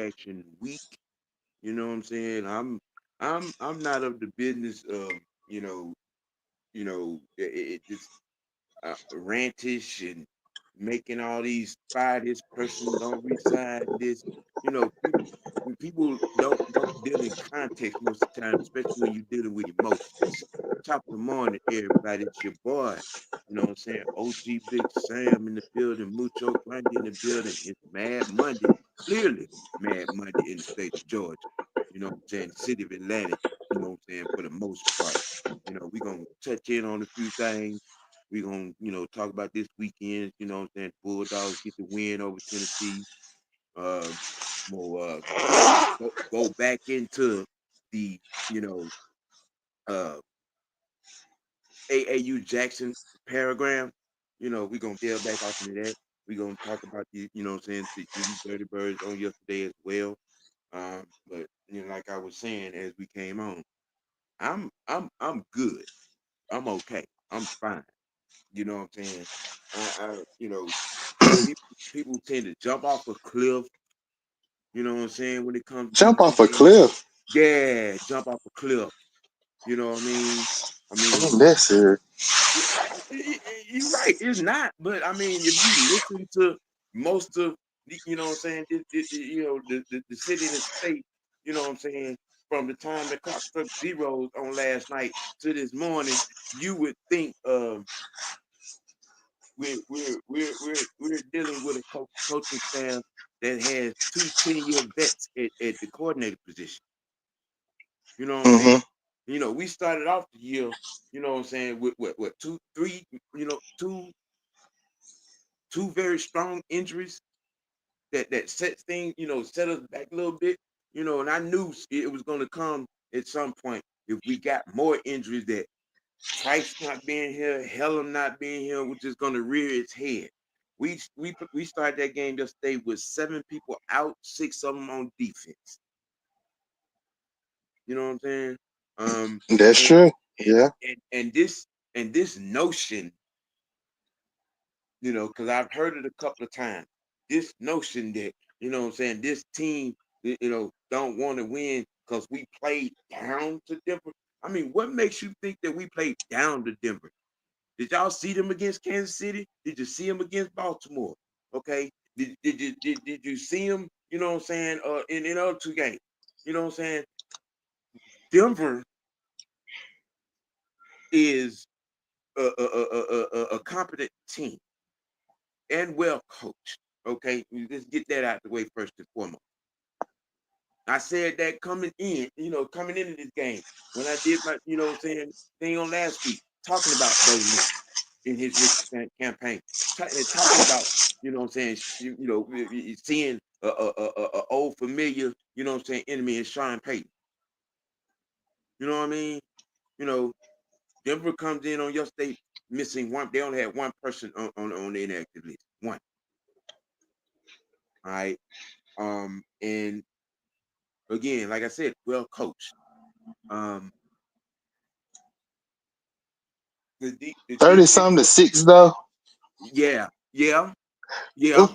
overreaction week. You know what I'm saying? I'm not of the business of this rantish and making all these fire this person don't resign this. People don't deal in context most of the time, especially when you're dealing with emotions. Top of the morning, everybody. It's your boy. You know what I'm saying? OG Big Sam in the building, Mucho Grundy in the building. It's Mad Monday. Clearly, Mad Monday in the state of Georgia. You know what I'm saying? The city of Atlanta. You know what I'm saying? For the most part. We're gonna touch in on a few things. We're gonna, talk about this weekend, you know what I'm saying? Bulldogs get the win over Tennessee. Uh more go back into the, you know, uh AAU Jackson paragram. We're gonna delve back off into that. We're gonna talk about the, what I'm saying, these Dirty Birds on yesterday as well. But like I was saying as we came on, I'm good. I'm okay. I'm fine. You know what I'm saying? People tend to jump off a cliff. You know what I'm saying? When it comes to these Jump off a games, cliff. yeah, jump off a cliff. You know what I mean? I Ain't mean, that serious? you're right. It's not, but I mean, if you listen to most of, you know what I'm saying, the city and the state, you know what I'm saying, from the time the clock struck zeros on last night to this morning, you would think we're dealing with a coaching staff that has two 10-year vets at the coordinator position. You know what I'm saying? Mm-hmm. We started off the year, you know what I'm saying, with what two, three, two very strong injuries that sets things, set us back a little bit, and I knew it was gonna come at some point if we got more injuries that Trice not being here, Helen not being here, which is gonna rear its head. We started that game yesterday with 7 people out, 6 of them on defense. You know what I'm saying? That's And true. and Yeah. and this notion, because I've heard it a couple of times. This notion that, what I'm saying, this team, don't want to win because we played down to Denver. I mean, what makes you think that we played down to Denver? Did y'all see them against Kansas City? Did you see them against Baltimore? Okay. Did you see them, what I'm saying, in other 2 games? You know what I'm saying? Denver is a competent team and well coached. Okay, let's get that out the way first and foremost. I said that coming into this game when I did my, what I'm saying, thing on last week, talking about Bo Nix in his rookie campaign, talking about, what I'm saying, seeing a old familiar, what I'm saying, enemy in Sean Payton. You know what I mean? You know, Denver comes in on your state missing one. They only had one person on the inactive list. One. All right. And again, like I said, well coached. Um, the 30 defense. something to 6 though. Yeah, yeah, Ooh, yeah,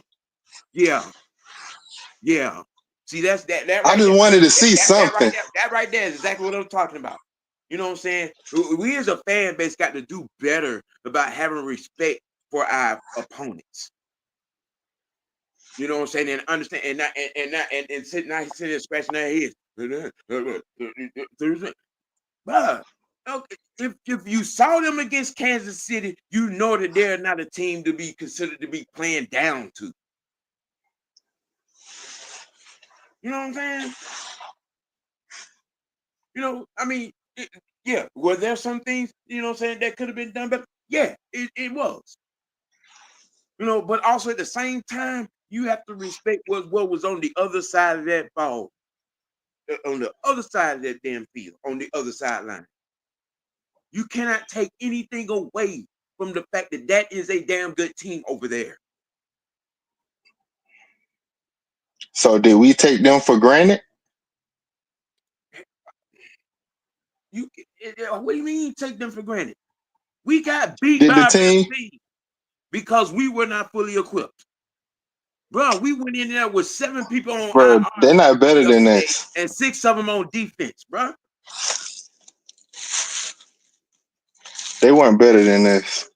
yeah, yeah. See, that's that I right just there. wanted to That, see that, that right something. there. That right there is exactly what I'm talking about. You know what I'm saying? We as a fan base got to do better about having respect for our opponents. You know what I'm saying? And understand and sitting there scratching their heads. Bruh, okay, if you saw them against Kansas City, you know that they're not a team to be considered to be playing down to. You know what I'm saying? I mean, yeah, were there some things, what I'm saying, that could have been done better? Yeah, it was. But also at the same time, you have to respect what was on the other side of that ball, on the other side of that damn field, on the other sideline. You cannot take anything away from the fact that that is a damn good team over there. So did we take them for granted? What do you mean take them for granted? We got beat Did the by a better team? team because we were not fully equipped. Bro, we went in there with 7 people on Bro, they're not better than yesterday, this. and 6 of them on defense, bro. They weren't better than this.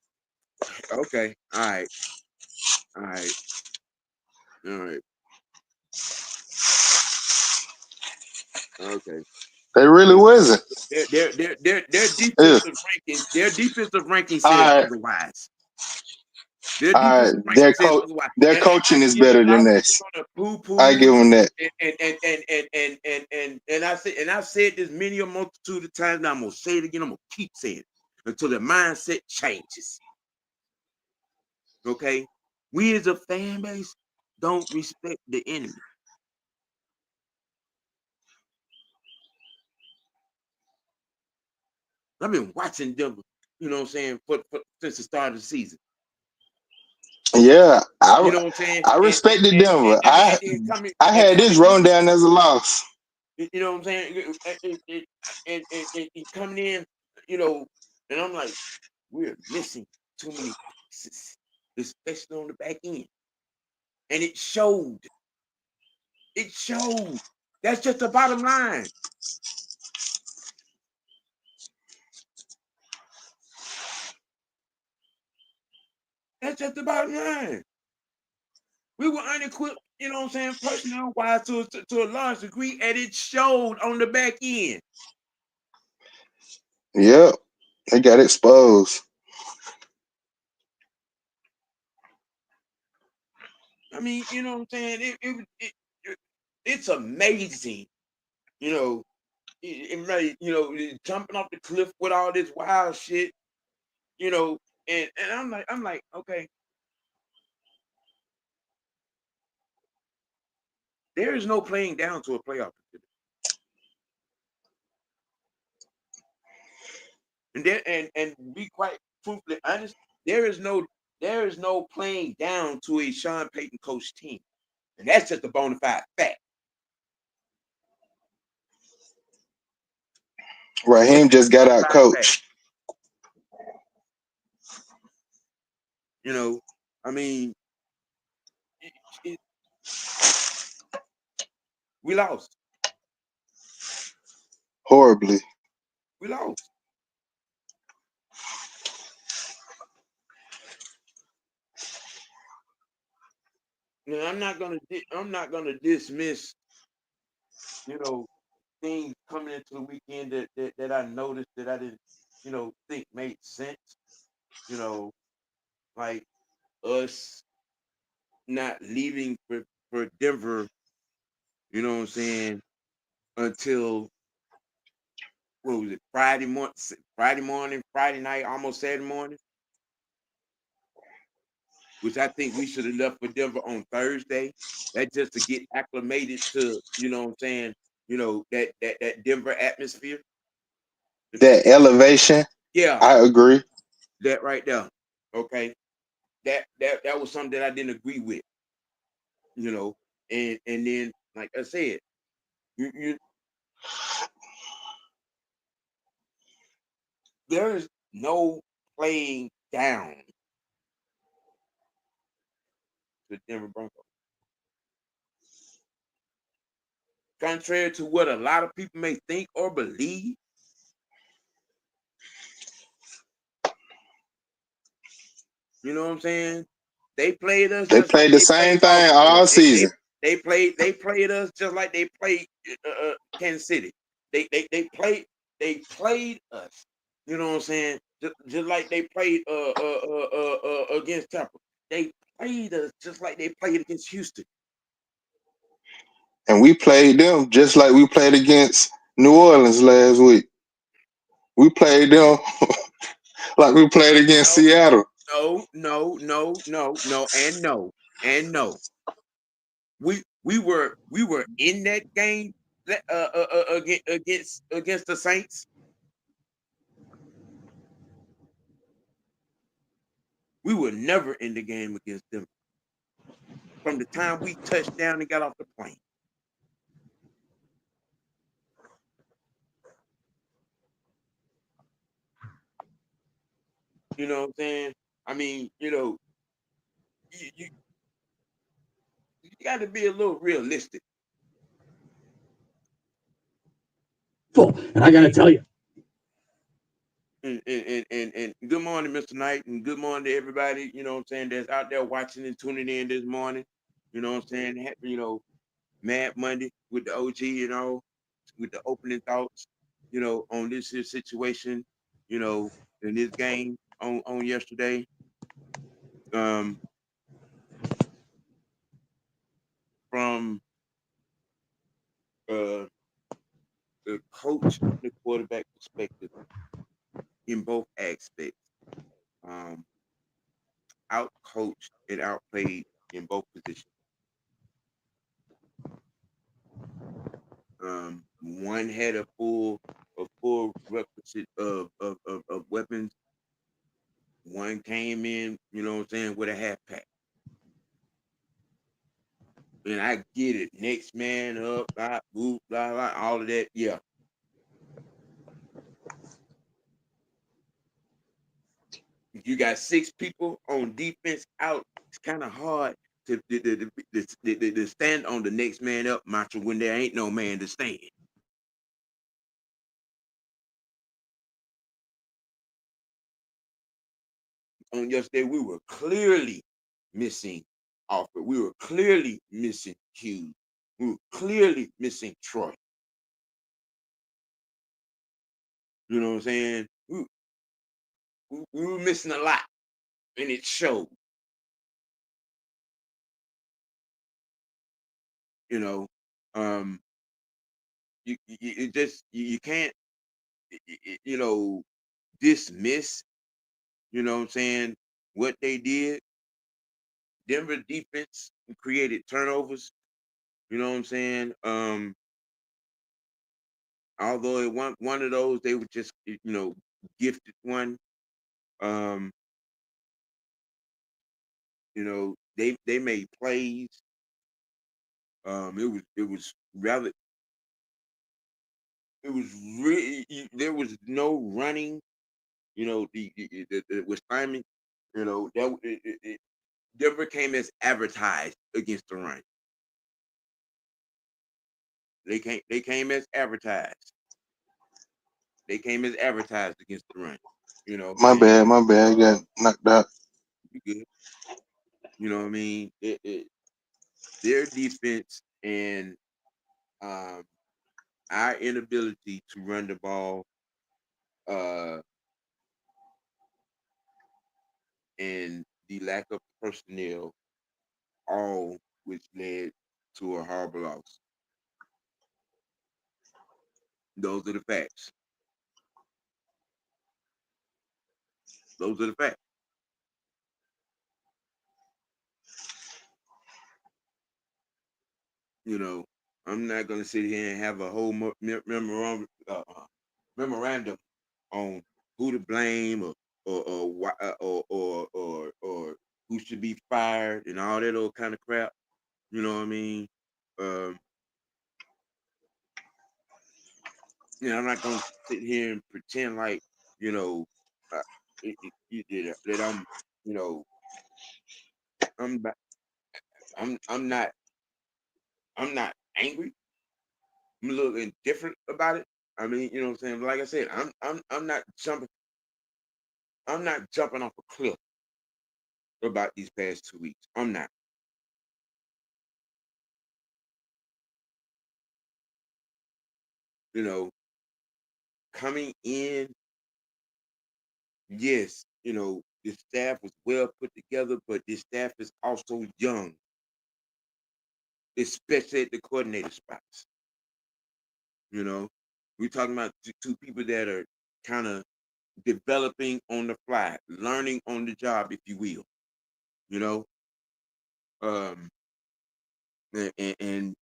Okay, all right, all right, all right, okay. They really wasn't. Their Ugh. defensive ranking All says right, otherwise. Their all right. defensive ranking says otherwise. Their And coaching is you know, a better lot than of people this. gonna I poo-poo give them that. and I've said this many a multitude of times. Now I'm gonna say it again. I'm gonna keep saying it until the mindset changes. Okay, we as a fan base don't respect the enemy. I've been watching Denver, you know what I'm saying, since the start of the season. Yeah, You know what I'm saying? I respected Denver. And then I had this coming written in, down as a loss. you know what I'm saying? And coming in, you know, and I'm like, we're missing too many pieces, especially on the back end. And it showed. It showed. That's just the bottom line. That's just the bottom line. We were unequipped, you know what I'm saying, personnel wise to a large degree, and it showed on the back end. Yep, they got exposed. I mean, you know what I'm saying? It's amazing, you know, you know, jumping off the cliff with all this wild shit, you know, and I'm like, okay, there is no playing down to a playoff. And there and be quite truthfully honest, there is no playing down to a Sean Payton coach team. And that's just a bona fide fact. Raheem just got out coached. You know, I mean, it, we lost. Horribly. We lost. Now, I'm not gonna dismiss, you know, things coming into the weekend that I noticed that I didn't, you know, think made sense. You know, like us not leaving for Denver, you know what I'm saying, until what was it, Friday morning, Friday night, almost Saturday morning, which I think we should have left for Denver on Thursday. That just to get acclimated to, you know what I'm saying, you know, that Denver atmosphere. That elevation, Yeah, I agree. that right there. Okay. That was something that I didn't agree with, you know. And then, like I said, you there is no playing down to the Denver Broncos. Contrary to what a lot of people may think or believe, you know what I'm saying? They played us They just like played the they played same thing Baltimore. all season. They played us just like they played Kansas City. They played us. You know what I'm saying? Just like they played against Tampa. They played us just like they played against Houston. And we played them just like we played against New Orleans last week. We played them like we played against No, Seattle. and no. We were in that game against the Saints. We were never in the game against them from the time we touched down and got off the plane. You know what I'm saying? I mean, you know, you got to be a little realistic. And I got to tell you. And good morning, Mr. Knight, and good morning to everybody, you know what I'm saying, that's out there watching and tuning in this morning. You know what I'm saying? Happy, Mad Monday with the OG, with the opening thoughts, on this here situation, in this game on yesterday. From uh the coach and the quarterback perspective in both aspects. Um, out coached and outplayed in both positions. One had a full requisite of weapons. One came in, with a half pack. And I get it. Next man up, blah, blah, blah, blah, all of that. Yeah. You got 6 people on defense out. It's kind of hard to stand on the next man up mantra when there ain't no man to stand. On yesterday, we were clearly missing Alfred. We were clearly missing Hughes. We were clearly missing Troy. You know what I'm saying? We were missing a lot, and it showed. You know, you can't dismiss. You know what I'm saying? What they did. Denver defense created turnovers. You know what I'm saying? Although it one of those, they were just gifted one. Um, they made plays. It was rather it was really there was no running. The was timing. Denver came as advertised against the run. They came as advertised. They came as advertised against the run. My bad, got knocked out. You good. You know what I mean? Their defense and our inability to run the ball, and the lack of personnel, all which led to a horrible loss. Those are the facts. Those are the facts. I'm not gonna sit here and have a whole memorandum on who to blame or why or who should be fired and all that old kind of crap. You know what I mean? Um, I'm not gonna sit here and pretend like you know uh, that you know I'm not- I'm not angry. I'm a little indifferent about it. I mean, you know what I'm saying? Like I said, I'm not jumping. I'm not jumping off a cliff about these past 2 weeks. I'm not. You know, coming in, yes, the staff was well put together, but this staff is also young, especially at the coordinator spots. We're talking about two people that are kind of developing on the fly, learning on the job, if you will. You know, um, and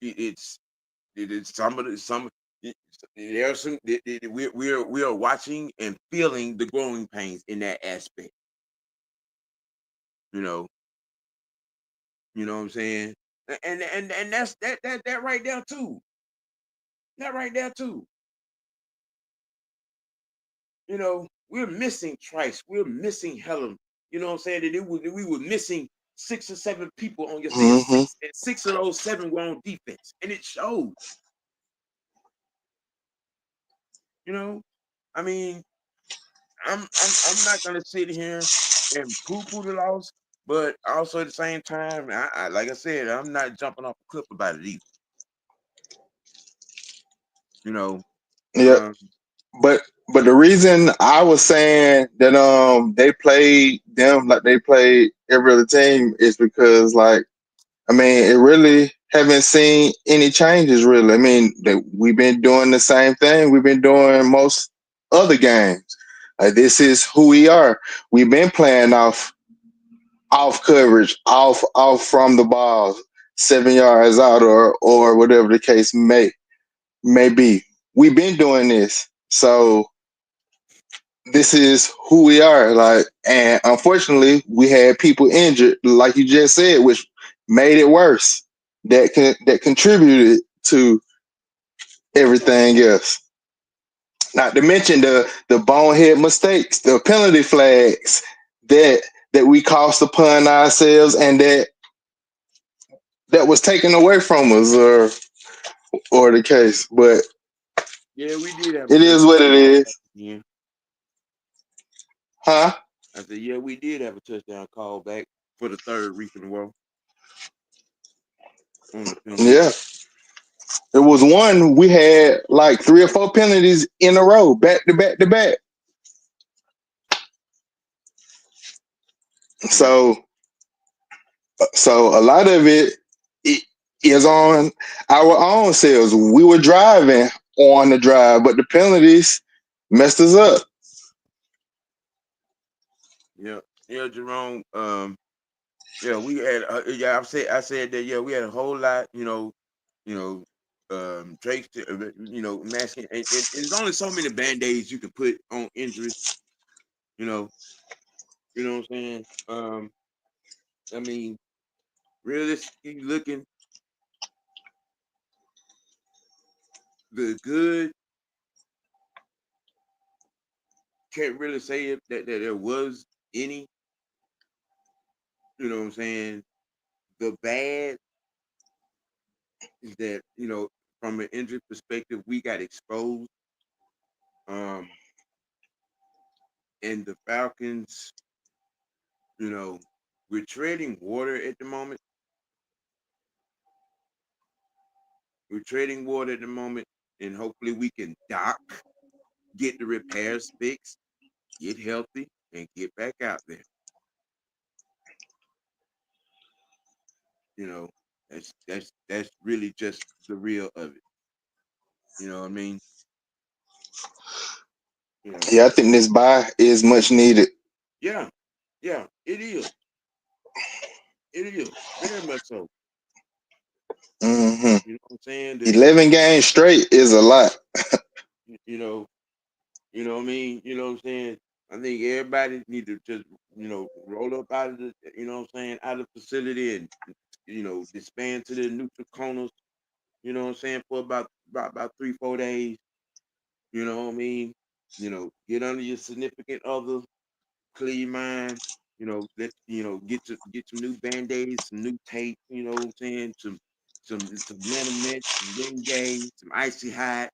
it's some of the some. There are some. We are watching and feeling the growing pains in that aspect. You know, you know what I'm saying, and that's that right there too. That right there too. We're missing Trice. We're missing Helen. You know what I'm saying? We were missing 6 or 7 people on your team. Mm-hmm. Six of those 7 were on defense, and it showed. You know, I mean, I'm not gonna sit here and poo-poo the loss, but also at the same time, like I said, I'm not jumping off a cliff about it either. You know, Yeah, um, but the reason I was saying that they played them like they played every other team is because, like, I mean, it really haven't seen any changes really. I mean, we've been doing the same thing we've been doing most other games. Like, this is who we are. We've been playing off coverage, off from the ball, 7 yards out, or whatever the case may be. We've been doing this, so this is who we are. Like, and unfortunately, we had people injured, like you just said, which made it worse. That contributed to everything else. Not to mention the bonehead mistakes, the penalty flags that we cost upon ourselves, and that was taken away from us, or the case. But yeah, we did have a it is what touchdown it call back is, again. huh? I said, yeah, we did have a touchdown call back for the 3rd week in a row on the penalty. Yeah. It was one we had like 3 or 4 penalties in a row, back to back to back. Yeah, So a lot of it is on our own selves. We were driving on the drive, but the penalties messed us up. yeah, yeah, Jerome. Yeah, we had. Yeah, I said that. Yeah, we had a whole lot. You know, Drake's. Masking. And there's only so many band-aids you can put on injuries. You know, you know what I'm saying. I mean, realistically looking, the good can't really say that there was any. You know what I'm saying. The bad is that from an injury perspective, we got exposed. Um, and the Falcons, you know, we're treading water at the moment. We're treading water at the moment, and hopefully we can get the repairs fixed, get healthy, and get back out there. You know, that's really just the real of it. You know what I mean? You know, Yeah, I think this bye is much needed. yeah, yeah, it is. It is very much so. Hmm. You know what I'm saying? 11 games straight is a lot. You know, what I mean? You know what I'm saying? I think everybody need to just, roll up out of the, out of the facility and, disband to the neutral corners, you know what I'm saying, for about 3, 4 days. You know what I mean? Get under your significant other, clear your mind, get some new band-aids, some new tape, you know what I'm saying, some liniment, some Bengay, some icy hot,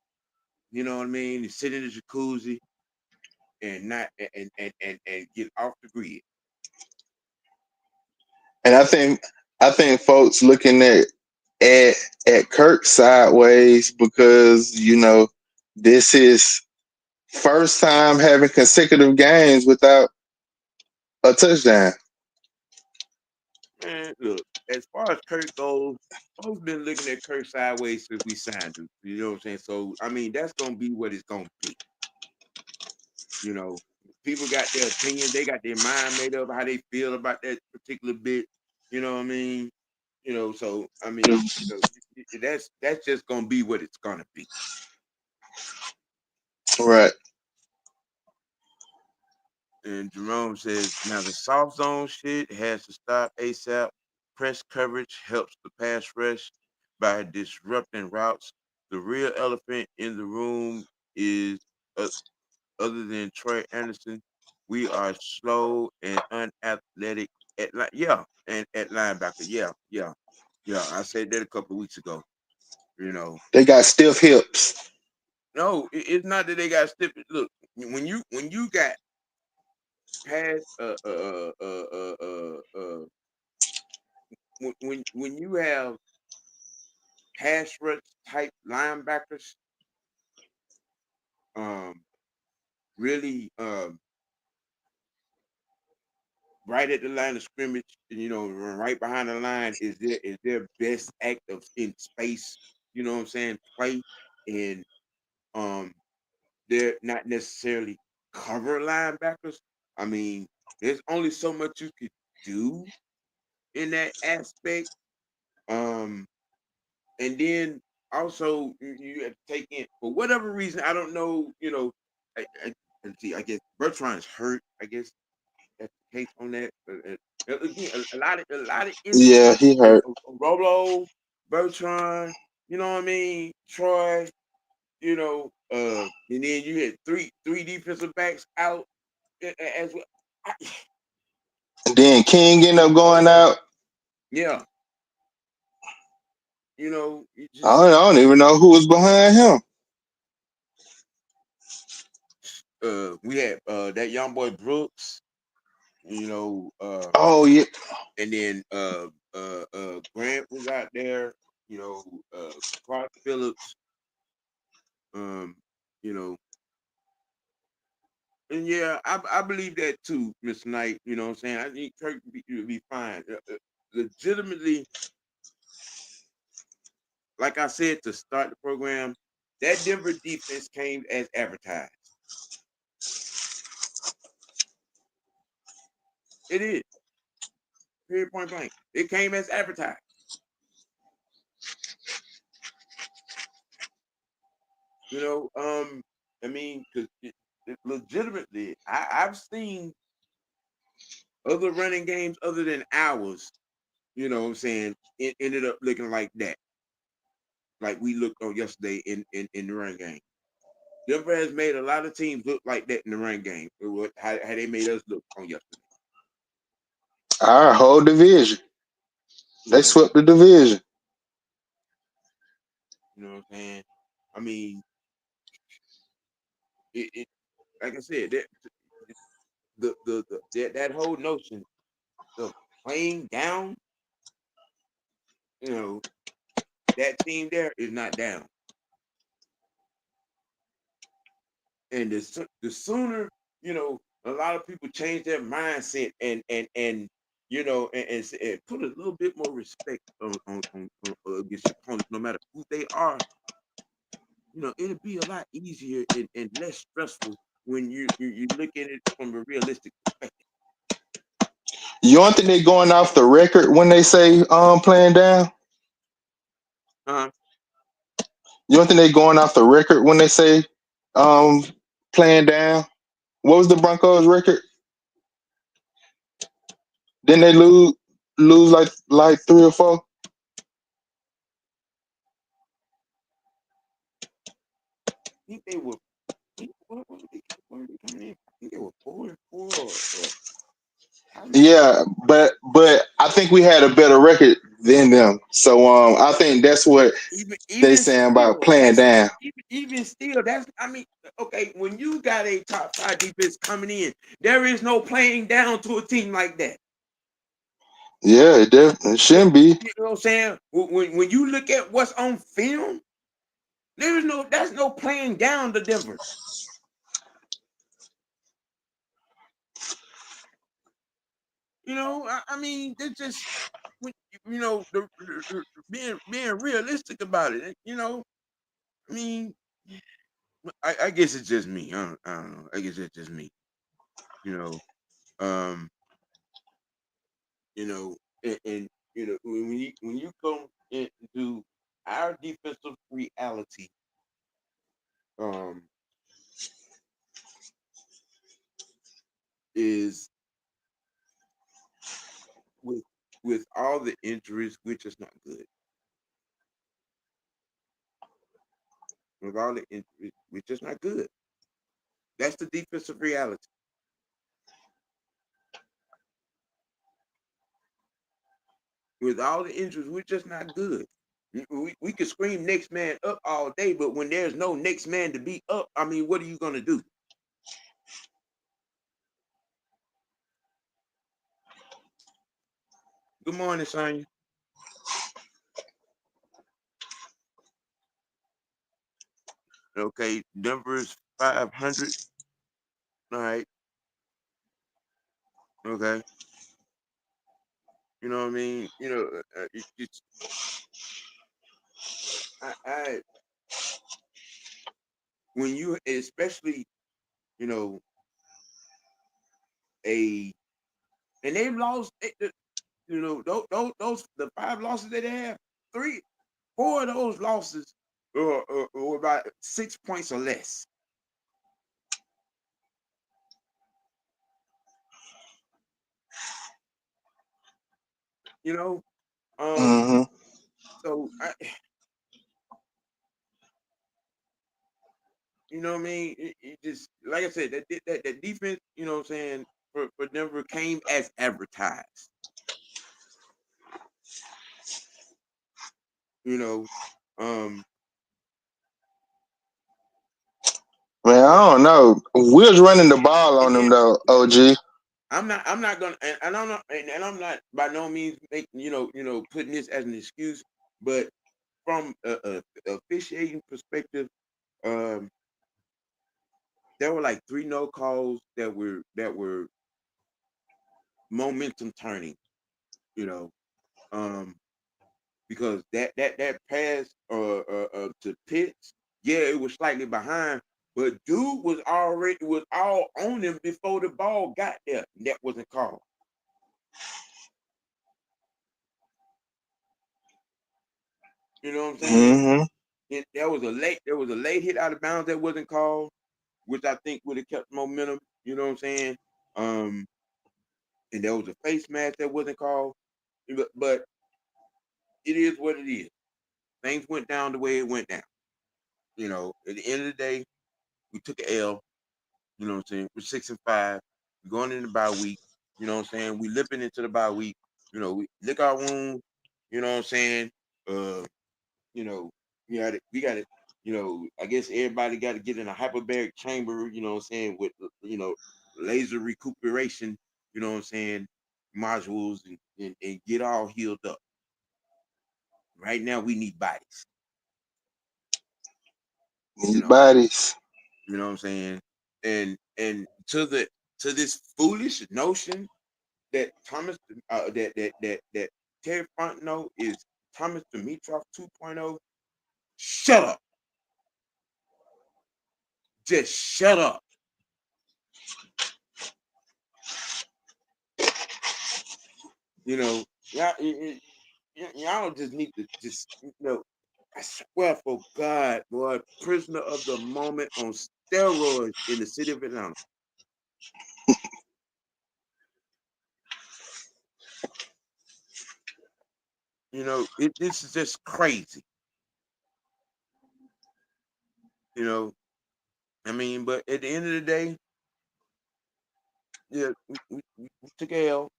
you know what I mean, and sit in the jacuzzi and not and get off the grid. And I think folks looking at Kirk sideways because this is first time having consecutive games without a touchdown. Man, look, as far as Kirk goes, folks been looking at Kirk sideways since we signed him. You know what I'm saying? So I mean, that's gonna be what it's gonna be. You know, people got their opinion, they got their mind made up how they feel about that particular bit. You know what I mean? So I mean, that's just gonna be what it's gonna be. Right. And Jerome says, now the soft zone shit has to stop ASAP. Press coverage helps the pass rush by disrupting routes. The real elephant in the room is, uh, other than Troy Anderson, we are slow and unathletic and at linebacker, yeah. I said that a couple of weeks ago. You know, They got stiff hips. no, it's not that they got stiff. Look, when you got pass when you have pass rush type linebackers, um, really right at the line of scrimmage, right behind the line is their best act of in space. You know what I'm saying? Play and um, they're not necessarily cover linebackers. I mean, there's only so much you could do in that aspect. Um, and then also you have to take in for whatever reason. I don't know. Let's see. I guess Bertrand's hurt. I guess that's the case on that. Again, a lot of injuries. Yeah, he hurt. Rolo, Bertrand. You know what I mean? Troy. And then you had three defensive backs out as well. And then King ended up going out. Yeah, you I just don't even know who was behind him. we had that young boy Brooks, Oh yeah, and then Grant was out there, Clark Phillips, um, you know, and yeah, I believe that too, Mr. Knight. You know what I'm saying? I think Kirk will be fine. Legitimately, like I said to start the program, that Denver defense came as advertised. It is, period, point blank. It came as advertised. I mean, because legitimately, I've seen other running games other than ours. You know what I'm saying? It ended up looking like that, like we looked on yesterday in the run game. Denver has made a lot of teams look like that in the run game. How they made us look on yesterday. our whole division. You They know, swept the division. you know what I'm saying? I mean, it like I said, that whole notion of playing down, you know, that team there is not down. And the sooner, a lot of people change their mindset and and put a little bit more respect on against your opponents, no matter who they are. It'll be a lot easier and less stressful when you look at it from a realistic perspective. You don't think they going off the record when they say playing down? Uh, You don't think they going off the record when they say um playing down? What was the Broncos record? Didn't they lose like three or four? I think they were. What were they coming in? I think they were 4-4 or how many? Yeah, but I think we had a better record than them. So I think that's what Even they even saying about still, playing that's down. even still. That's I mean, okay. When you got a top five defense coming in, there is no playing down to a team like that. Yeah, it definitely You shouldn't be. know what I'm saying? When you look at what's on film, that's no playing down to Denver. I mean, they're just being realistic about it. I mean, I guess it's just me. I don't know. I guess it's just me. You know, um, you know, and when you come into our defensive reality, um, is with with all the injuries, we're just not good. With all the injuries, we're just not good. That's the defensive reality. With all the injuries, we're just not good. We could scream next man up all day, but when there's no next man to be up, I mean, what are you gonna do? Good morning, Sonya. Okay, Denver's 500. All right. Okay. You know what I mean? It's I when you especially you know a and they've lost those the 5 losses that they have, 4 of those losses were about 6 points or less. You know, Mm-hmm. so you know what I mean. It just like I said, that defense, you know what I'm saying, for Denver came as advertised. You know, um, Man, I don't know. Will's running the ball on and them then though. OG. I'm not gonna, and I'm not, and I'm not by no means making, putting this as an excuse, but from a officiating perspective, um, there were like 3 no calls that were momentum turning, you know, um, because that pass to Pitts, yeah, it was slightly behind, but dude was all on him before the ball got there. That wasn't called. You know what I'm saying? Mm-hmm. There was a late hit out of bounds that wasn't called, which I think would have kept momentum. You know what I'm saying? Um, and there was a face mask that wasn't called, but it is what it is. Things went down the way it went down. At the end of the day, we took an L. You know what I'm saying? We're 6-5. We're going into the bye week. You know what I'm saying? We limping into the bye week. We lick our wounds. You know what I'm saying? Uh, you know, we got to, I guess everybody got to get in a hyperbaric chamber, you know what I'm saying, with, laser recuperation, you know what I'm saying, modules and get all healed up. Right now, we need bodies, you Need know, bodies. you know what I'm saying? And to this foolish notion that Thomas, that Terry Fontenot is Thomas Dimitrov 2.0, shut up. Just shut up. Y'all just need to just, I swear for God, boy, prisoner of the moment on steroids in the city of Atlanta. This is just crazy. You know, I mean, but at the end of the day, yeah, we took a L.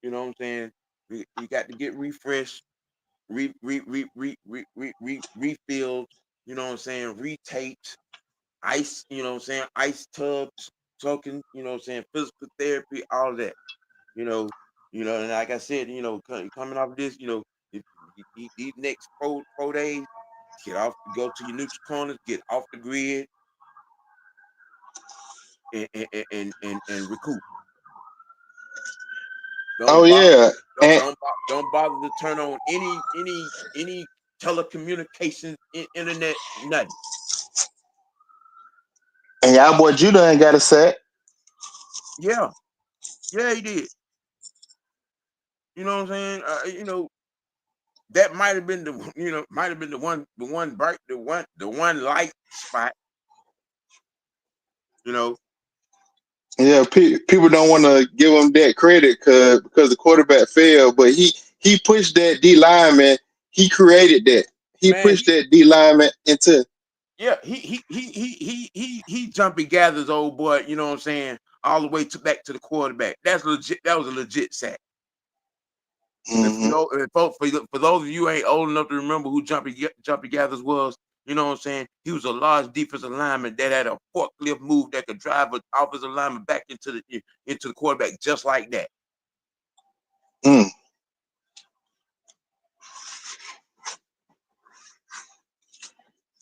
You know what I'm saying? We got to get refreshed, refilled. You know what I'm saying? Retaped, ice. You know what I'm saying? Ice tubs, talking. You know what I'm saying? Physical therapy, all of that. You know, and like I said, coming off of this, if, these next 4 days, go to your neutral corners, get off the grid, and recoup. Oh Don't bother, yeah. And don't bother to turn on any telecommunications, internet, nothing. and y'all boy Judah ain't got a sack. Yeah, yeah, he did. You know what I'm saying? That might have been the one bright, the one light spot. You know, Yeah, people don't want to give him that credit because the quarterback failed, but he pushed that D lineman. He created that. He man. pushed that D lineman into. Yeah, he jumping gathers, old boy. You know what I'm saying? All the way back to the quarterback. That's legit. That was a legit sack. And for Mm-hmm. those, and for those of you who ain't old enough to remember who Jumpy Gathers was, you know what I'm saying? He was a large defensive lineman that had a forklift move that could drive an offensive lineman back into the quarterback just like that. Mm.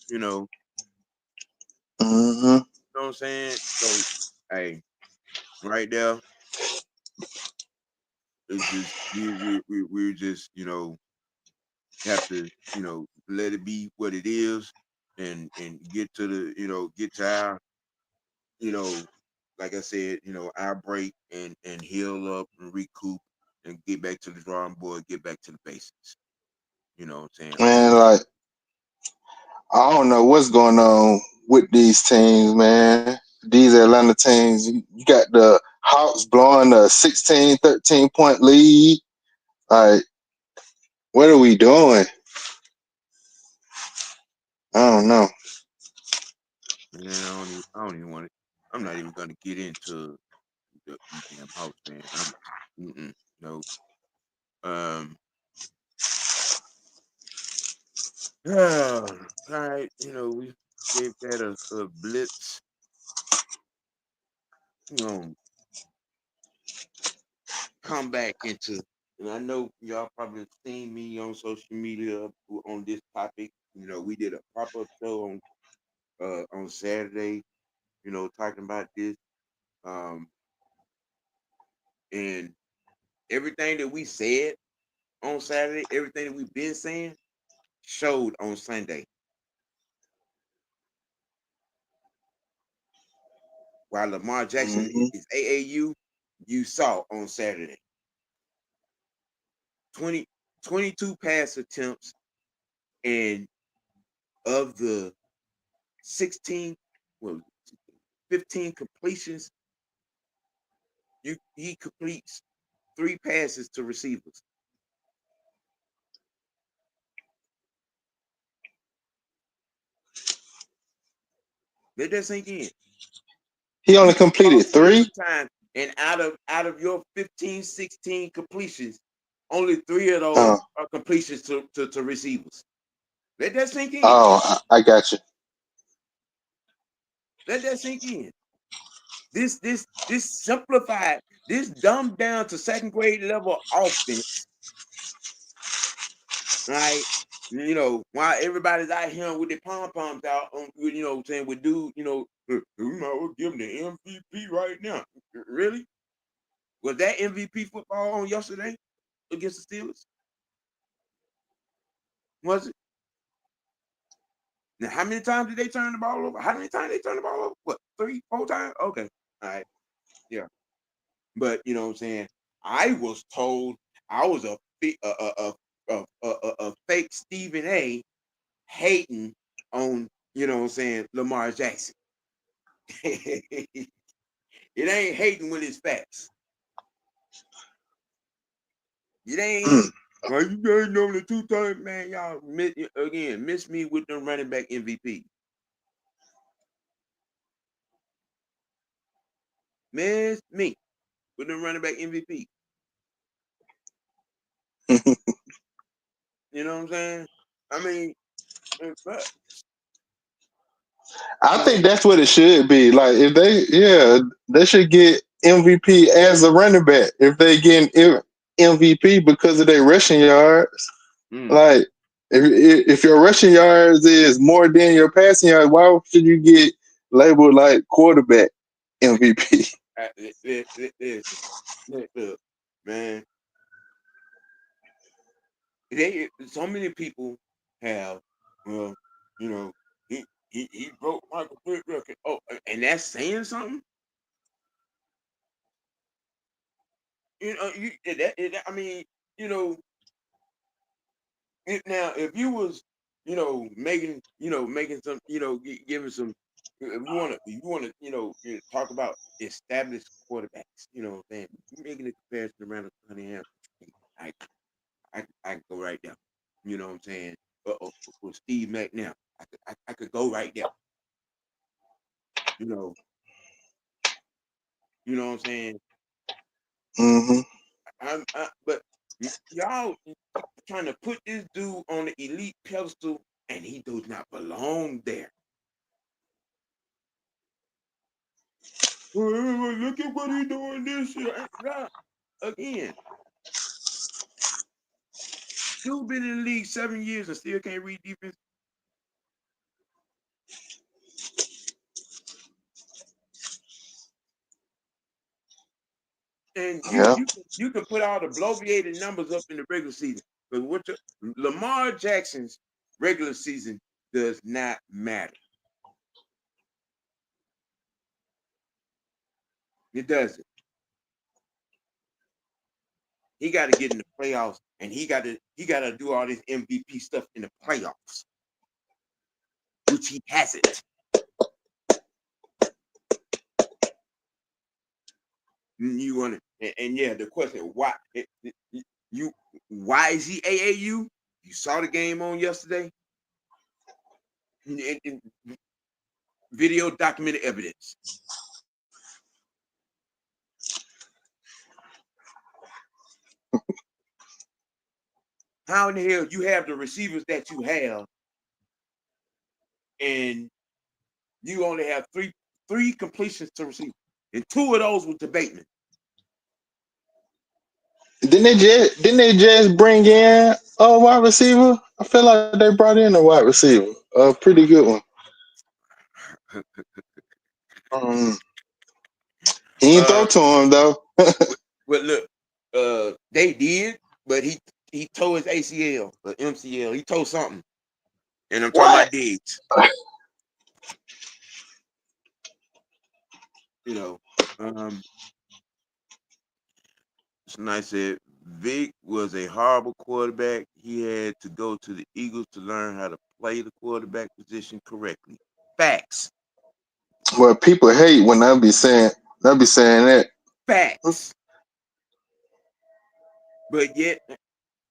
You know, Mm-hmm. you know what I'm saying? So, hey, right there, it's just we just have to let it be what it is, and get to the get to our you know like I said, our break and heal up and recoup and get back to the drawing board, get back to the basics. You know what I'm saying? Man, like I don't know what's going on with these teams, man. These Atlanta teams, you got the Hawks blowing a 16, 13-point lead. Like, what are we doing? I don't know. And then I don't even want to. I'm not even going to get into the damn house, man. No. Um. All right. We gave that a blitz. You know, come back into. And I know y'all probably seen me on social media on this topic. We did a pop-up show on Saturday. Talking about this. Um. And everything that we said on Saturday, everything that we've been saying, showed on Sunday. While Lamar Jackson Mm-hmm. is AAU, you saw on Saturday 20, 22 pass attempts, and of the 16, well, 15 completions, he completes 3 passes to receivers. Let that sink in. He You only threw the ball completed 22 three. times, and out of your 15, 16 completions, only 3 of Oh, those are completions to receivers. Let that sink in. I got you. Let that sink in. This simplified, this dumbed down to second grade level offense, right? While everybody's out here with their pom poms out, saying with dude, we might well give him the MVP right now. Really? Was that MVP football on yesterday against the Steelers? Was it? Now, how many times did they turn the ball over? How many times they turn the ball over? What, 3, 4 times? Okay, all right, yeah. But you know what I'm saying? I was told I was a fake Stephen A. hating on what I'm saying, Lamar Jackson. It ain't hating when it's facts. It ain't. Mm. Why you guys know the 2 times, man? Y'all miss me with them running back MVP. Miss me with them running back MVP. You know what I'm saying? I mean, but, I you think know, that's what it should be. Like if they should get MVP as a running back. If they get MVP because of their rushing yards, mm, like if your rushing yards is more than your passing yards, why should you get labeled like quarterback MVP? look, man. So many people have, well, you know, he broke Michael Vick record. Oh, and that's saying something. I mean, you know, now if you was, making some, giving some, if you want to, talk about established quarterbacks, what I'm saying, making a comparison around the Honey Ham, I, I can go right there. You know what I'm saying? With Steve McNair, I could go right there. You know, you know what I'm saying? Mm-hmm. But Y'all trying to put this dude on the elite pedestal, and he does not belong there. Look at what he doing this year. Again, dude been in the league 7 years and still can't read defense. And you can put all the bloviated numbers up in the regular season. But Lamar Jackson's regular season does not matter. It doesn't. He got to get in the playoffs, and he got to do all this MVP stuff in the playoffs, which he hasn't. You want to, and yeah, the question why why is he AAU? You saw the game on yesterday. Video documented evidence. How in the hell you have the receivers that you have, and you only have three completions to receive, and 2 of those were to Bateman. Didn't they just bring in a wide receiver? I feel like they brought in a wide receiver, a pretty good one. He ain't throw to him though. But look, they did, but he tore his ACL or MCL. He tore something, and I'm talking about Diggs. You know, Nice said Vic was a horrible quarterback. He had to go to the Eagles to learn how to play the quarterback position correctly. Facts. Well, people hate when I be saying that. Facts. But yet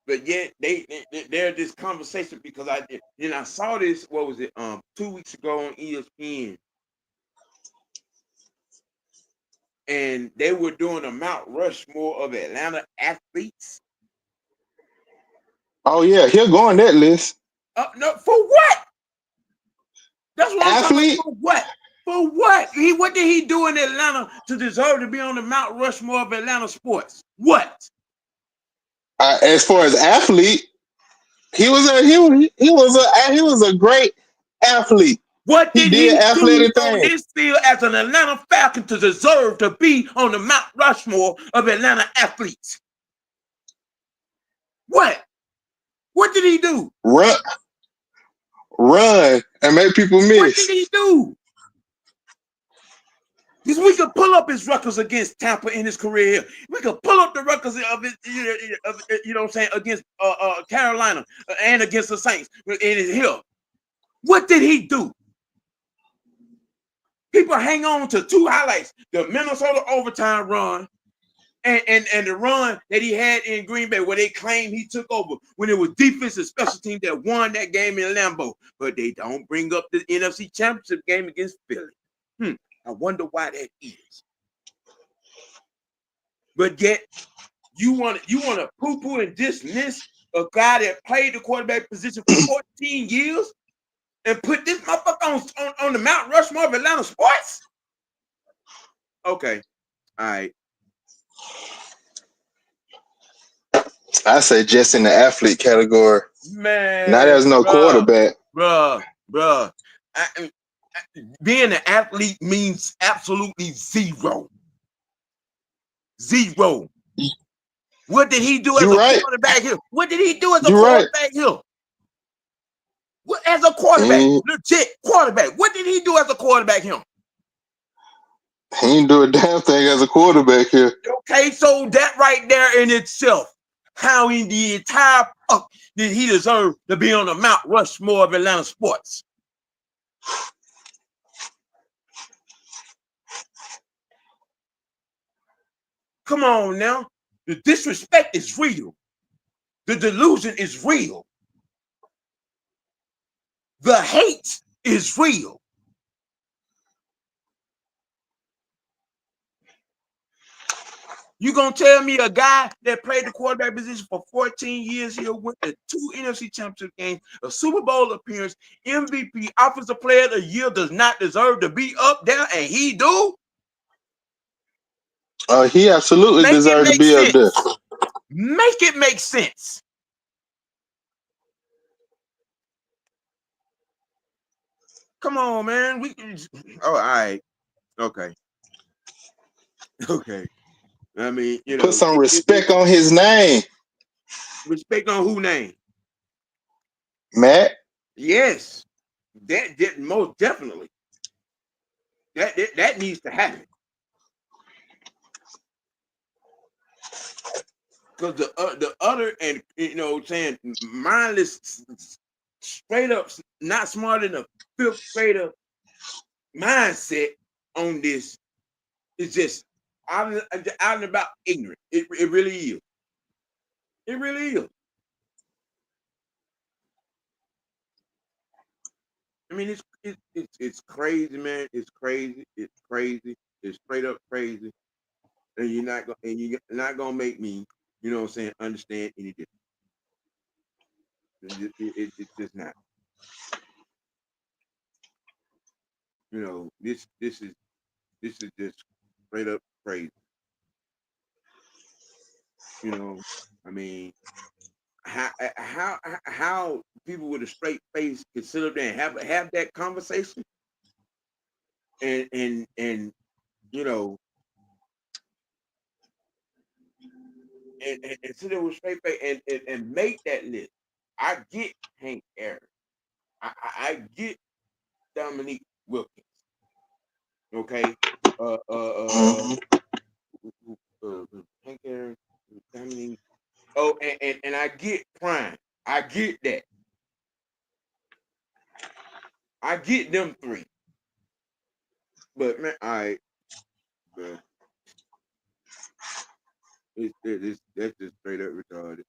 they're this conversation because I saw this, what was it, 2 weeks ago on ESPN. And they were doing a Mount Rushmore of Atlanta athletes. Oh yeah, he'll go on that list. No, for what? That's what I'm Athlete? talking about. For what? For what? What did he do in Atlanta to deserve to be on the Mount Rushmore of Atlanta sports? What? As far as athlete, he was a great athlete. What did he do athletic on things. this field as an Atlanta Falcon to deserve to be on the Mount Rushmore of Atlanta athletes? What? What did he do? Run and make people miss. What did he do? Because we could pull up his records against Tampa in his career. We could pull up the records of his, you know what I'm saying, against Carolina and against the Saints in his hill. What did he do? People hang on to 2 highlights: the Minnesota overtime run and the run that he had in Green Bay, where they claim he took over when it was defensive special team that won that game in Lambeau. But they don't bring up the NFC Championship game against Philly. I wonder why that is. But yet you want to poo-poo and dismiss a guy that played the quarterback position for 14 years and put this motherfucker on the Mount Rushmore of Atlanta sports? Okay. All right. I say just in the athlete category. Man. Now there's no quarterback. Bruh. Being an athlete means absolutely zero. Zero. What did he do as a quarterback here? What did he do as a quarterback here? As a quarterback, legit quarterback. What did he do as a quarterback here? He ain't do a damn thing as a quarterback here. Okay, so that right there in itself, how in the entire did he deserve to be on the Mount Rushmore of Atlanta sports? Come on now. The disrespect is real. The delusion is real. The hate is real. You gonna tell me a guy that played the quarterback position for 14 years, he went to 2 NFC Championship games, a Super Bowl appearance, MVP, Offensive Player of the Year, does not deserve to be up there, and he do? He absolutely Make it deserved to make be up there. sense. Make it make sense. Come on, man. We all right. Okay. Okay. I mean, Put some respect on his name, respect on who name? Matt. Yes. That most definitely. That needs to happen. Because the other, and saying mindless, straight up not smarter than a fifth grader mindset on this is just out and about ignorant. It really is. It really is. I mean, it's crazy, man. It's crazy. It's crazy. It's straight up crazy. And you're not gonna make me, understand any different. It's just not. This is just straight up crazy. I mean, how people with a straight face can sit up there and have that conversation and you know and sit there with a straight face and make that list. I get Hank Aaron. I get Dominique Wilkins. Okay. Uh uh uh, Mm-hmm. Hank Aaron, Dominique. Oh, and I get Prime. I get that. I get them three. But man, but that's just straight up retarded.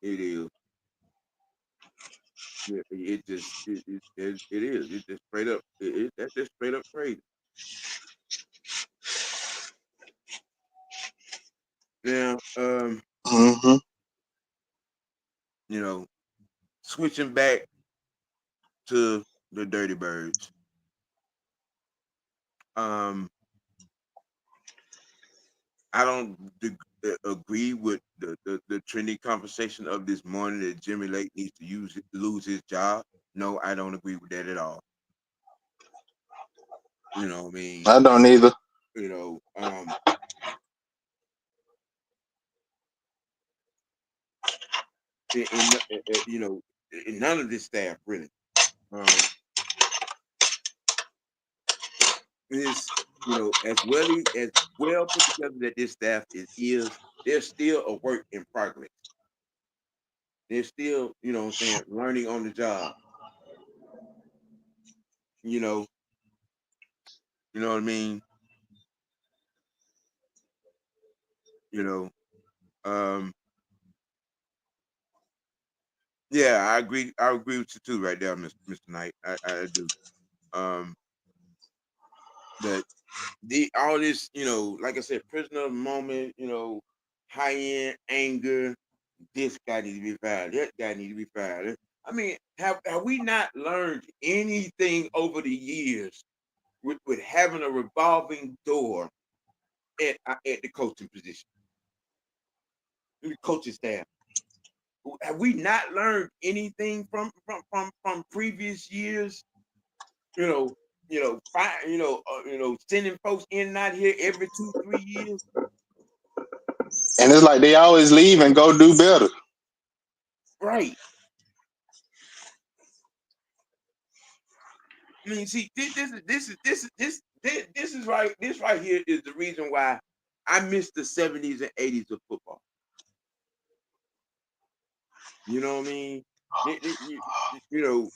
It is. It is. It's just straight up. That's just straight up crazy. Now, Mm-hmm. you know, switching back to the Dirty Birds. Um, I don't agree with the trendy conversation of this morning that Jimmy Lake needs to lose his job. No, I don't agree with that at all. You know what I mean? I don't either. You know, in none of this staff really is as well put together that this staff is. They're still a work in progress. They're still, learning on the job. You know, you know what I mean. You know, um, yeah, I agree. I agree with you too, right there, Mr. Knight. I do. Um, that all this, like I said, prisoner of the moment, high end anger. This guy needs to be fired. That guy needs to be fired. I mean, have we not learned anything over the years with having a revolving door at the coaching position, the coaching staff? Have we not learned anything from previous years? You know, sending folks in and out here every 2-3 years. And it's like they always leave and go do better. Right. I mean, see, this right here is the reason why I miss the 70s and 80s of football. You know what I mean? You know,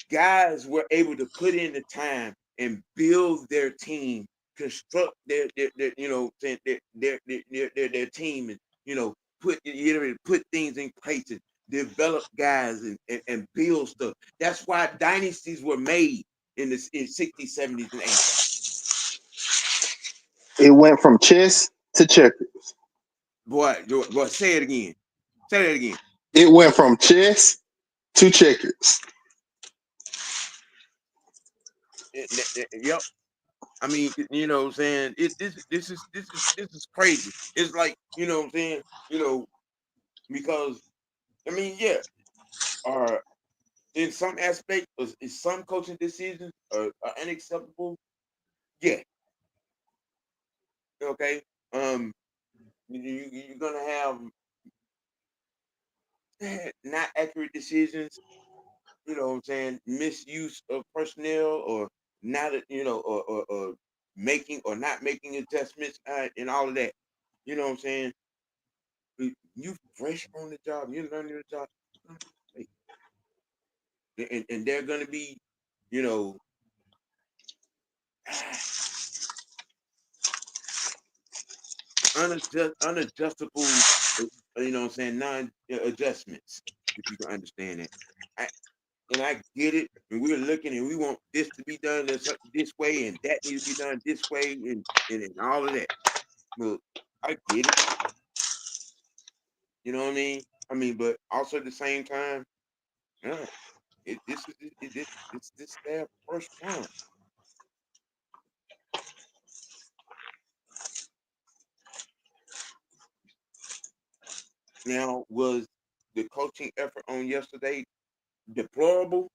guys were able to put in the time and build their team, construct their their team, and put things in place, develop guys and build stuff. That's why dynasties were made. in the 60s, 70s, and 80s? It went from chess to checkers. Boy, say it again. Say that again. It went from chess to checkers. Yep. I mean, you know what I'm saying? This is crazy. It's like, you know what I'm saying? You know, because I mean, yeah, in some aspect, is some coaching decisions are unacceptable. Yeah. Okay. Um, you're gonna have not accurate decisions. You know what I'm saying? Misuse of personnel, or not, or making or not making adjustments, and all of that. You know what I'm saying? You fresh on the job, you're learning the job, and they're gonna be, you know, unadjustable. You know what I'm saying? Non-adjustments, if you can understand that. I get it. And we're looking and we want this to be done this way and that needs to be done this way and all of that. Well, I get it. You know what I mean? But also at the same time, yeah, this their first one. Now, was the coaching effort on yesterday deplorable,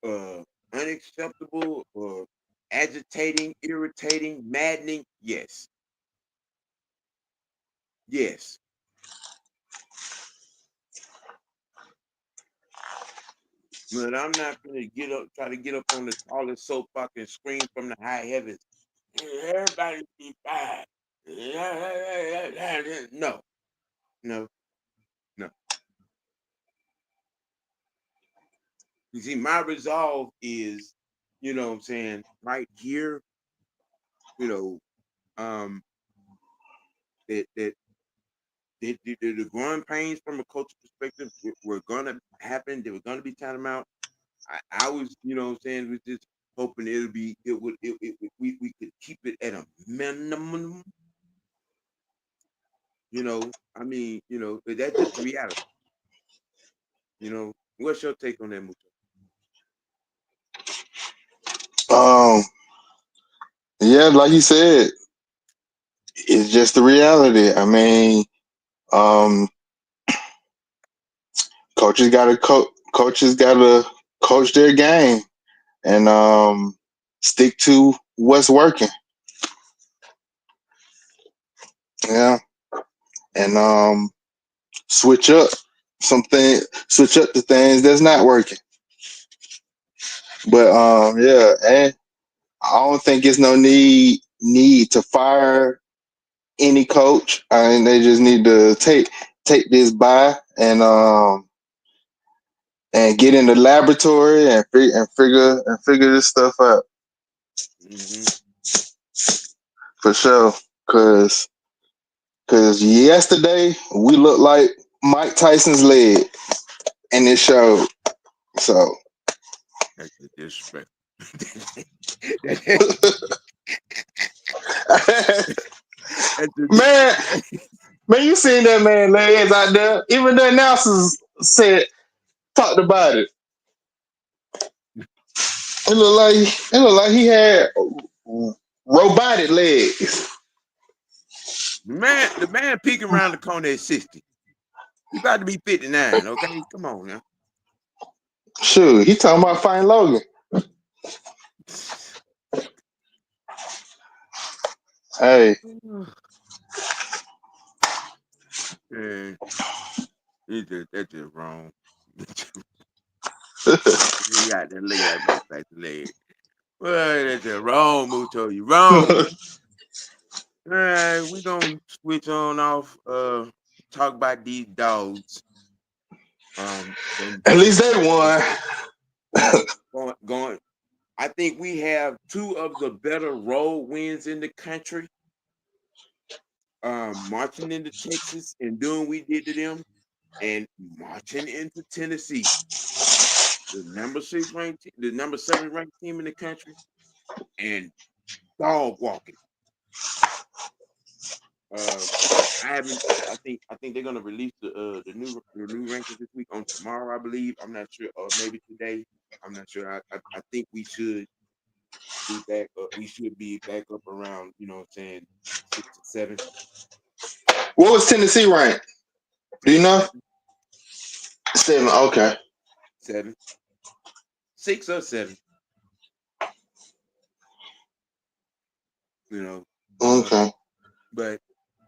uh, unacceptable, or agitating, irritating, maddening? Yes. Yes. But I'm not gonna try to get up on the tallest soapbox and scream from the high heavens. Everybody be fired. No, no, no. You see, my resolve is, you know what I'm saying, right here, you know, um, that the growing pains from a coach perspective were gonna happen. They were gonna be time out. I was, you know what I'm saying, was just hoping we could keep it at a minimum. But that's just the reality. What's your take on that, Mucho? Um, yeah, like you said, it's just the reality. I mean, um, coaches gotta coach their game and stick to what's working. Yeah, and switch up switch up the things that's not working. But yeah, and I don't think it's no need to fire any coach. I mean, they just need to take this by and get in the laboratory and figure this stuff out Mm-hmm. for sure. Cause yesterday we looked like Mike Tyson's leg, and it showed. So That's the disrespect. That's man, man, you seen that man legs out there? Even the announcers talked about it. It looked like he had robotic legs. the man peeking around the corner at 60. He about to be 59. Okay, come on now. Sure, he talking about fighting Logan. Hey, Yeah, that's just wrong. You got that leg like Mike Tyson leg. Well, that's just wrong, Mucho. You wrong. All right, we gonna switch on off. Talk about these dogs. And at least they won. going. I think we have two of the better road wins in the country. Marching into Texas and doing what we did to them, and marching into Tennessee. the number 6 ranked, the number 7 ranked team in the country, and dog walking. I haven't. I think they're gonna release the new rankings this week on tomorrow. I believe. I'm not sure, or maybe today. I'm not sure. I think we should be back. We should be back up around. You know what I'm saying, 6 to 7. What was Tennessee ranked? Do you know? 7, 7. Okay. 7, 6 or 7. You know, Okay. but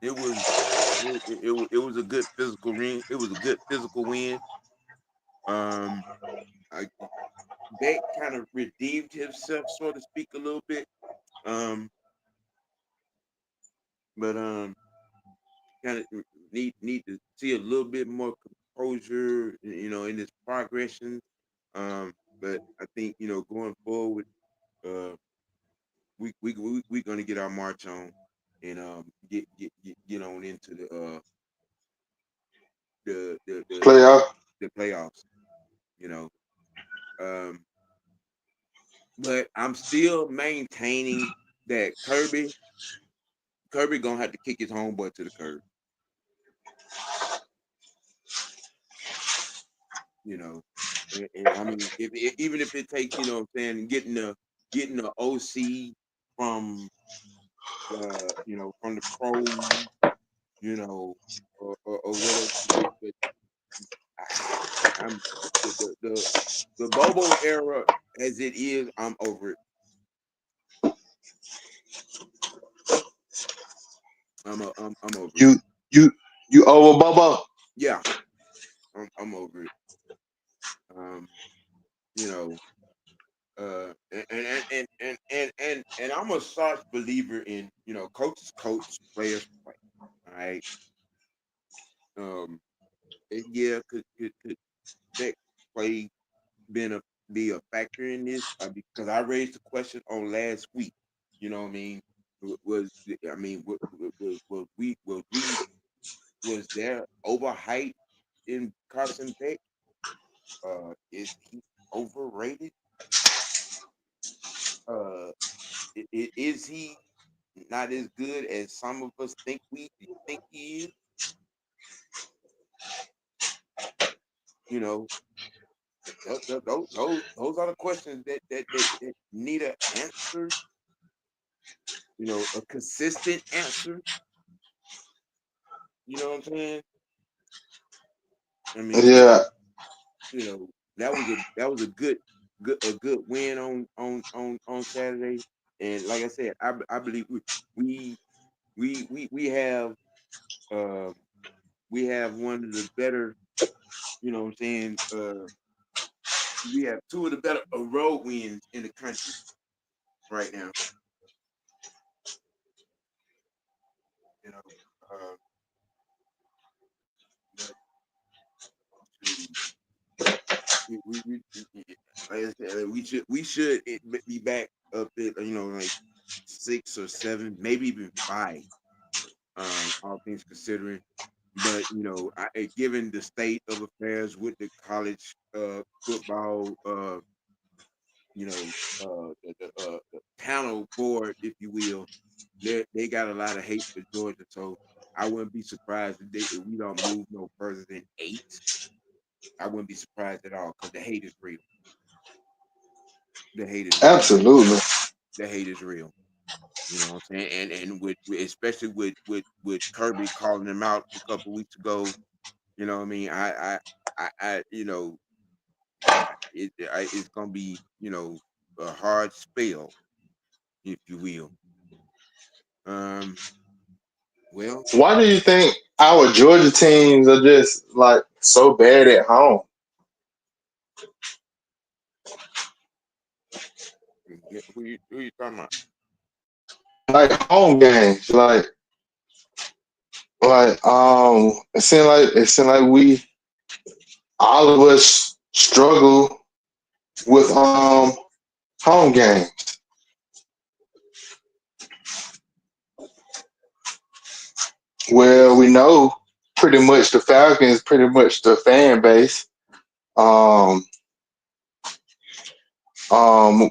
it was it was a good physical win. It was a good physical win. Um, I, Beck kind of redeemed himself, so to speak, a little bit. Um, but kind of need to see a little bit more composure, in this progression. But I think going forward, uh, we gonna get our march on and get on into the the the Playoff. the playoffs. You know, um, but I'm still maintaining that Kirby gonna have to kick his homeboy to the curb. You know, and I mean, even if it takes, what I'm saying, getting the OC from from the pros, or whatever. But I'm the Bobo era as it is. I'm over it. I'm over it. You you you over Bobo? Yeah, I'm over it. Um, you know, and I'm a staunch believer in coaches coach, players play. All right. Yeah, could that play been a be a factor in this? Because I raised the question on last week. You know what I mean? Was I mean was there overhype in Carson Beck? Is he overrated? Uh, is he not as good as some of us think we think he is? You know, those are the questions that need an answer. A consistent answer. You know what I'm saying? I mean, Yeah, that was a good win on Saturday. And like I said, I believe we we have uh, we have one of the better. You know what I'm saying? We have two of the better road wins in the country right now. You know, uh, but like I said, we should be back up at like 6 or 7, maybe even 5. All things considering, but given the state of affairs with the college football, the panel board, if you will, they got a lot of hate for Georgia, so I wouldn't be surprised if we don't move no further than 8. I wouldn't be surprised at all because the hate is real. The hate is real. absolutely. The hate is real. You know what I'm saying? And especially with Kirby calling them out a couple weeks ago. You know what I mean? It's gonna be a hard spell, if you will. Um, well, Why do you think our Georgia teams are just like so bad at home? who you talking about? Like home games, it seemed like we all of us struggle with home games. Well, we know pretty much the Falcons, pretty much the fan base. Um, Um,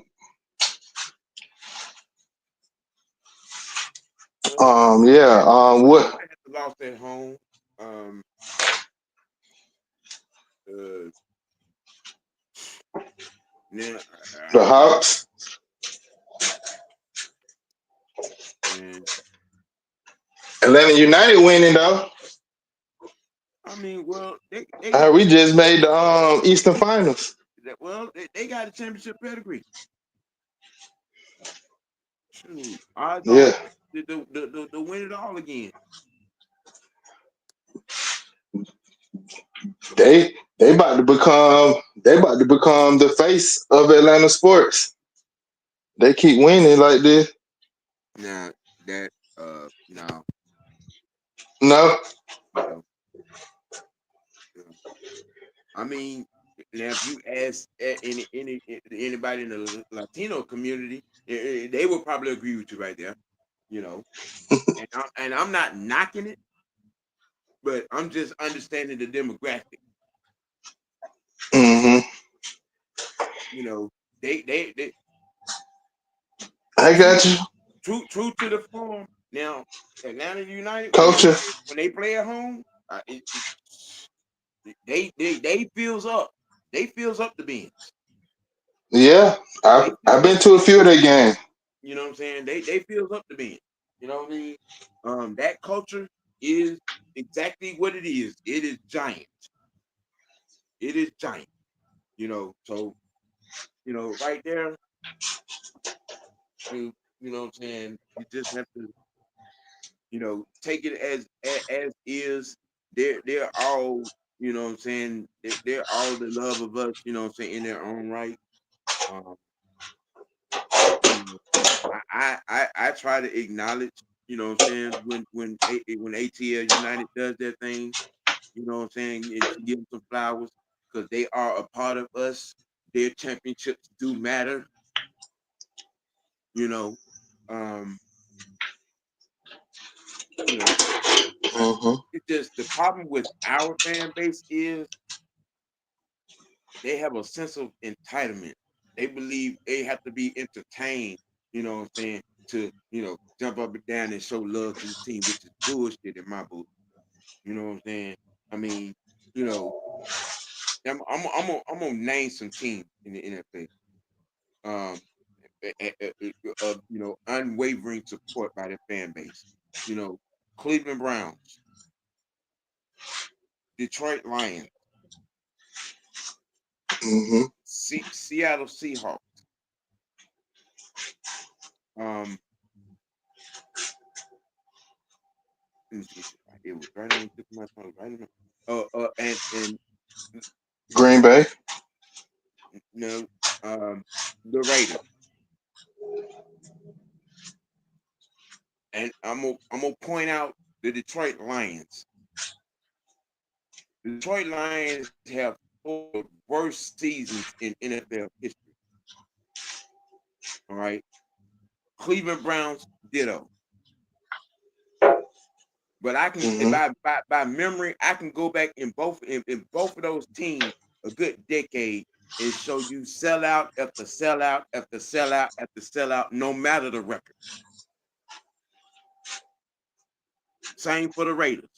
yeah. What I had the loss at home. Um, uh, now, the Hawks? and Atlanta United winning though. I mean, well, they got We just made the Eastern Finals. they got a championship pedigree. Shoot, odds Yeah, on to win it all again. they about to become the face of Atlanta sports. They keep winning like this. Now that now No. you know, uh, I mean, now if you ask anybody in the Latino community, they will probably agree with you right there. You know, and I'm not knocking it, but I'm just understanding the demographic. Hmm. You know, they I true got you. true to the form. Now, Atlanta United Culture. when they play at home, they fills up. They fills up the bench. Yeah, They I've fills been up. to a few of their games. You know what I'm saying? They fills up the bench. You know what I mean? That culture is exactly what it is. It is giant. It is giant. You know, so right there, you know what I'm saying? You just have to, take it as is. They're all, you know what I'm saying? They're all the love of us, you know what I'm saying, in their own right. Um, you know, I try to acknowledge, you know what I'm saying, when ATL United does their thing, you know what I'm saying, and to give them some flowers because they are a part of us. Their championships do matter, you know. Um, you know, Hmm. it's just the problem with our fan base is they have a sense of entitlement. They believe they have to be entertained, you know what I'm saying, to, jump up and down and show love to the team, which is bullshit in my book. You know what I'm saying? I mean, you know, I'm gonna name some teams in the NFL. Um, unwavering support by their fan base. You know, Cleveland Browns, Detroit Lions, Hmm. Seattle Seahawks. Um, Let me see. It was right on the tip of my tongue. Right on. And Green Bay. no, the Raiders. And I'm gonna point out the Detroit Lions. The Detroit Lions have four of the worst seasons in NFL history. All right. Cleveland Browns, ditto. But I can Hmm. by memory, I can go back in both of those teams a good decade and show you sellout after sellout after sellout after sellout, no matter the record. Same for the Raiders.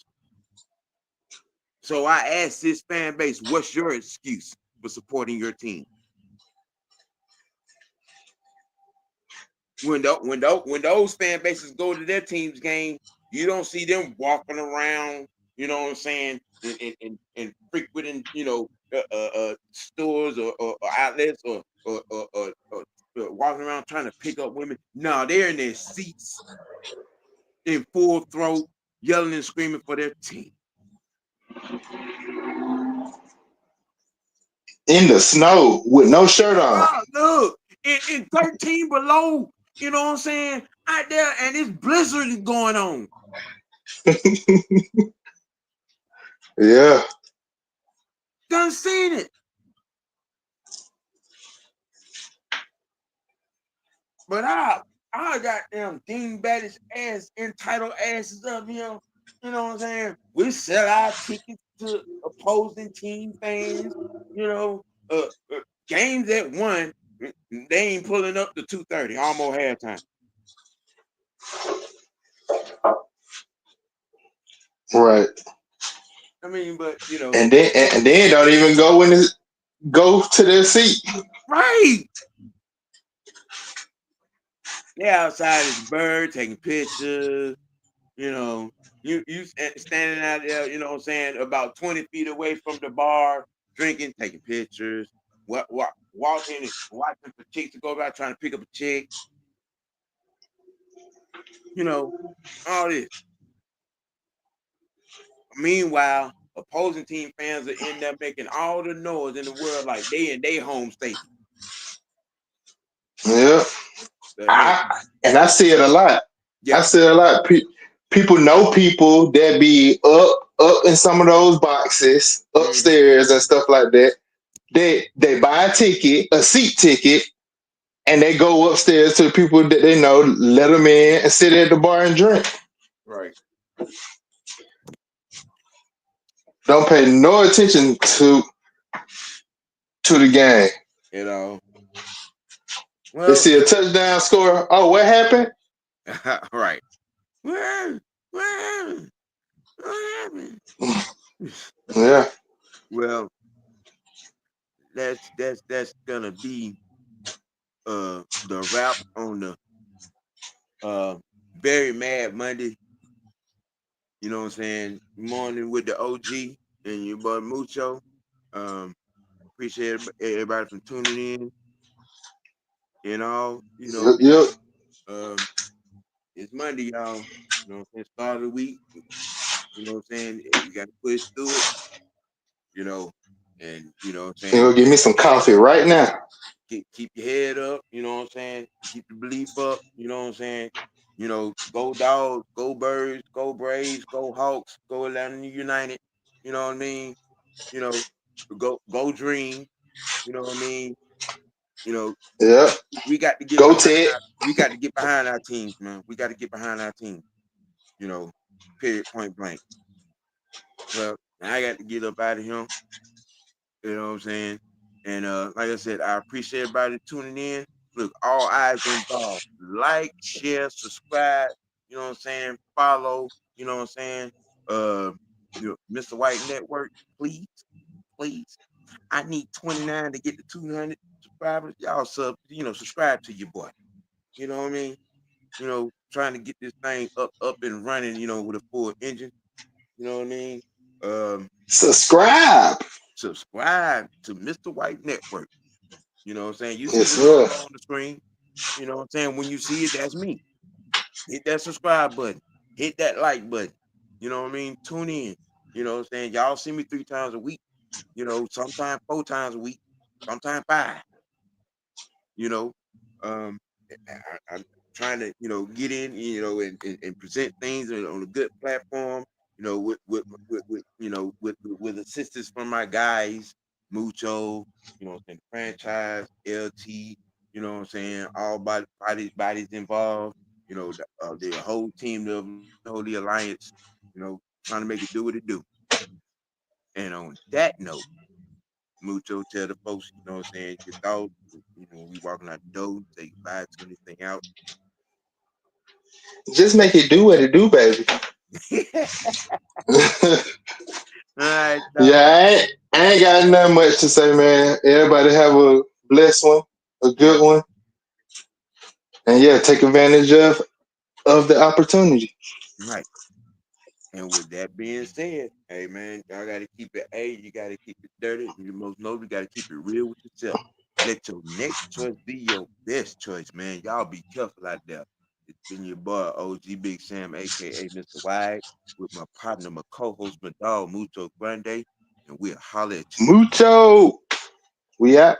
So I asked this fan base, what's your excuse for supporting your team? When those fan bases go to their team's game, you don't see them walking around, you know what I'm saying, and frequenting, stores or outlets or walking around trying to pick up women. No, they're in their seats in full throat, yelling and screaming for their team. In the snow with no shirt on. Bro, look, in 13 below, you know what I'm saying, out there, and this blizzard is going on. Yeah. Done seen it. But I got them dingbattish ass, entitled asses up here. You know what I'm saying? We sell our tickets to opposing team fans, you know, games at one. They ain't pulling up to 2:30, almost halftime. Right. I mean, but And then don't even go to their seat. right. They outside as a bird taking pictures. You know, you standing out there. You know what I'm saying? About 20 feet away from the bar, drinking, taking pictures. Walking and watching for chicks to go by trying to pick up a chick. You know, all this. Meanwhile, opposing team fans are in there making all the noise in the world like they in their home stadium. Yeah. I mean, And I see it a lot. I yeah. see it a lot. People know people that be up in some of those boxes Mm-hmm. upstairs and stuff like that. They buy a seat ticket, and they go upstairs to the people that they know, let them in, and sit at the bar and drink. Right. Don't pay no attention to the game. You know. They Well, see a touchdown score. Oh, what happened? right. Where? What happened? Yeah. Well, that's gonna be the wrap on the uh very mad Monday. You know what I'm saying? Morning with the OG and your boy Mucho. Um, appreciate everybody from tuning in and all. Yep. Um, it's Monday, y'all. You know what I'm saying? Start of the week. You know what I'm saying? We got to push through it. You know, and you know what I'm You saying? go give me some coffee right now. Keep your head up. You know what I'm saying? Keep the belief up. You know what I'm saying? Go Dogs, go Birds, go Braves, go Hawks, go Atlanta United. You know what I mean? You know, go Dream. You know what I mean? You know, Yep. we got to get Go behind Ted. we got to get behind our teams, man. We got to get behind our team. You know, period, point blank. Well, I got to get up out of here. You know what I'm saying? And like I said, I appreciate everybody tuning in. Look, all eyes involved. Like, share, subscribe. You know what I'm saying? Follow. You know what I'm saying? Uh, Mr. White Network, please, please. I need 29 to get to 200 subscribers. Y'all subscribe to your boy. You know what I mean? Trying to get this thing up and running. With a full engine. You know what I mean? Um, Subscribe. subscribe to Mr. White Network. You know what I'm saying? You see Yes, the sir. logo on the screen. You know what I'm saying? When you see it, that's me. Hit that subscribe button. Hit that like button. You know what I mean? Tune in. You know what I'm saying? Y'all see me 3 times a week. Sometimes 4 times a week. Sometimes 5. You know, um, I'm trying to get in, and present things on a good platform. With assistance from my guys, Mucho. The franchise, LT. You know what I'm saying? All bodies involved. The whole team, the Holy Alliance. Trying to make it do what it do. And on that note. Mucho, tell the folks, you know what I'm saying, your thoughts. We walking out the door, say goodbye to anything out. Just make it do what it do, baby. All right, Yeah, dog. I ain't got nothing much to say, man. Everybody have a blessed one, a Yeah, good one, and yeah, take advantage of the opportunity. right. And with that being said, hey man, y'all gotta keep it you gotta keep it dirty. You most notably gotta keep it real with yourself. Let your next choice be your best choice, man. Y'all be careful out there. It's been your boy OG Big Sam, aka Mr. Wide, with my partner, my co-host, my dog Mucho Grande, and we'll holler at you. Mucho. We out.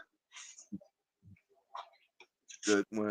Good one.